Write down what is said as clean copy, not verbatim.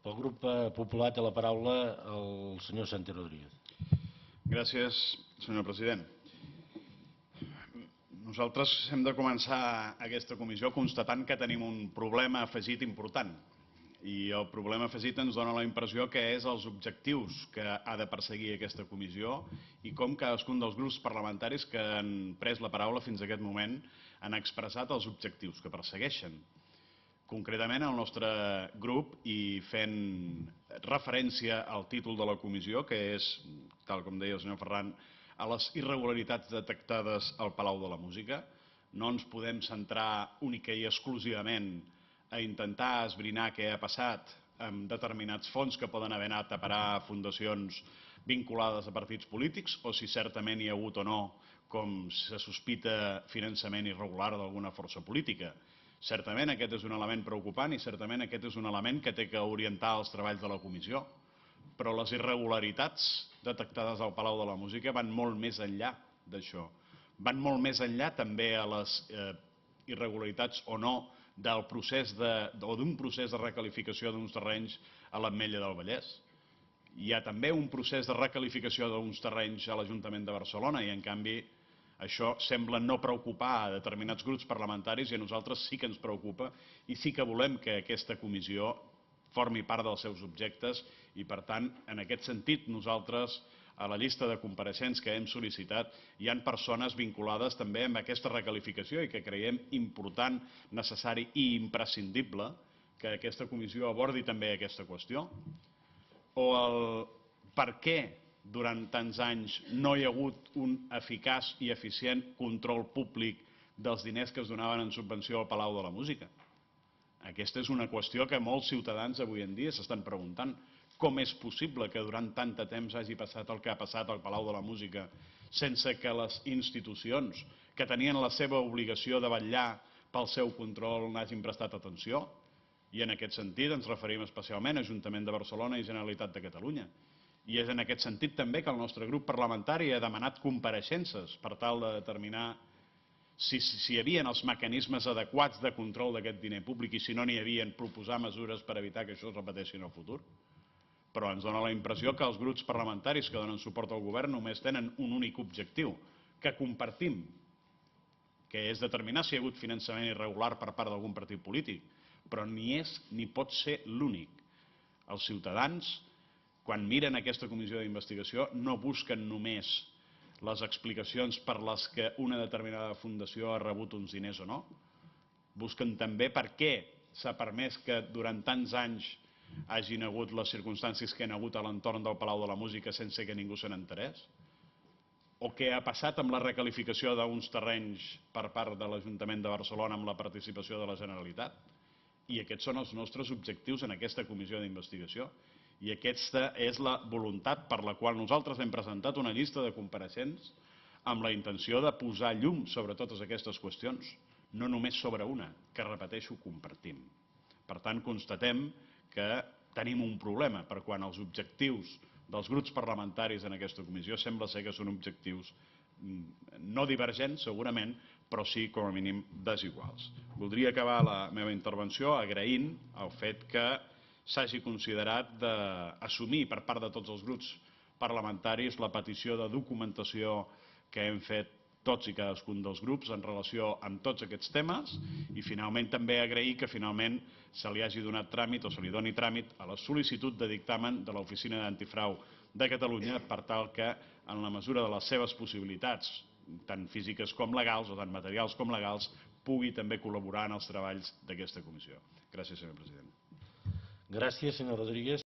Pel grup popular té la paraula el senyor Santi Rodríguez. Gràcies, senyor president. Nosaltres hem de començar aquesta comissió constatant que tenim un problema afegit important. I el problema afegit ens dona la impressió que és els objectius que ha de perseguir aquesta comissió i com cadascun dels grups parlamentaris que han pres la paraula fins a aquest moment han expressat els objectius que persegueixen. Concretament, el nostre grup, i fent referència al títol de la comissió, que és, tal com deia el senyor Ferran, a les irregularitats detectades al Palau de la Música, no ens podem centrar única i exclusivament a intentar esbrinar què ha passat amb determinats fons que poden haver anat a parar a fundacions vinculades a partits polítics o si certament hi ha hagut o no, com se sospita, finançament irregular d'alguna força política. Certament aquest és un element preocupant i certament aquest és un element que té que orientar els treballs de la comissió. Però les irregularitats detectades al Palau de la Música van molt més enllà d'això. Van molt més enllà també a les irregularitats o no d'un procés de recalificació d'uns terrenys a l'Ametlla del Vallès. Hi ha també un procés de recalificació d'uns terrenys a l'Ajuntament de Barcelona i en canvi això sembla no preocupar a determinats grups parlamentaris i a nosaltres sí que ens preocupa i sí que volem que aquesta comissió formi part dels seus objectes i, per tant, en aquest sentit, nosaltres, a la llista de compareixents que hem sol·licitat, hi ha persones vinculades també amb aquesta recalificació i que creiem important, necessari i imprescindible que aquesta comissió abordi també aquesta qüestió. O el per què durant tants anys no hi ha hagut un eficaç i eficient control públic dels diners que es donaven en subvenció al Palau de la Música. Aquesta és una qüestió que molts ciutadans avui en dia s'estan preguntant. Com és possible que durant tant de temps hagi passat el que ha passat al Palau de la Música sense que les institucions que tenien la seva obligació de vetllar pel seu control n'hagin prestat atenció? I en aquest sentit ens referim especialment a Ajuntament de Barcelona i Generalitat de Catalunya. I és en aquest sentit també que el nostre grup parlamentari ha demanat compareixences per tal de determinar si hi havia els mecanismes adequats de control d'aquest diner públic i si no n'hi havia, proposar mesures per evitar que això es repeteixi en el futur. Però ens dona la impressió que els grups parlamentaris que donen suport al govern només tenen un únic objectiu, que compartim, que és determinar si hi ha hagut finançament irregular per part d'algun partit polític, però ni és ni pot ser l'únic. Els ciutadans, quan miren aquesta comissió d'investigació, no busquen només les explicacions per les que una determinada fundació ha rebut uns diners o no, busquen també per què s'ha permès que durant tants anys hagin hagut les circumstàncies que hi ha hagut a l'entorn del Palau de la Música sense que ningú se n'enterés, o què ha passat amb la recalificació d'uns terrenys per part de l'Ajuntament de Barcelona amb la participació de la Generalitat. I aquests són els nostres objectius en aquesta comissió d'investigació. I aquesta és la voluntat per la qual nosaltres hem presentat una llista de compareixents amb la intenció de posar llum sobre totes aquestes qüestions, no només sobre una, que, repeteixo, compartim. Per tant, constatem que tenim un problema per quan els objectius dels grups parlamentaris en aquesta comissió sembla ser que són objectius no divergents, segurament, però sí, com a mínim, desiguals. Voldria acabar la meva intervenció agraint el fet que s'hagi considerat d'assumir per part de tots els grups parlamentaris la petició de documentació que hem fet tots i cadascun dels grups en relació amb tots aquests temes i finalment també agrair que finalment se li hagi donat tràmit o se li doni tràmit a la sol·licitud de dictamen de l'Oficina d'Antifrau de Catalunya per tal que en la mesura de les seves possibilitats, tant físiques com legals o tant materials com legals, pugui també col·laborar en els treballs d'aquesta comissió. Gràcies, senyor president. Gràcies, senyor Rodríguez.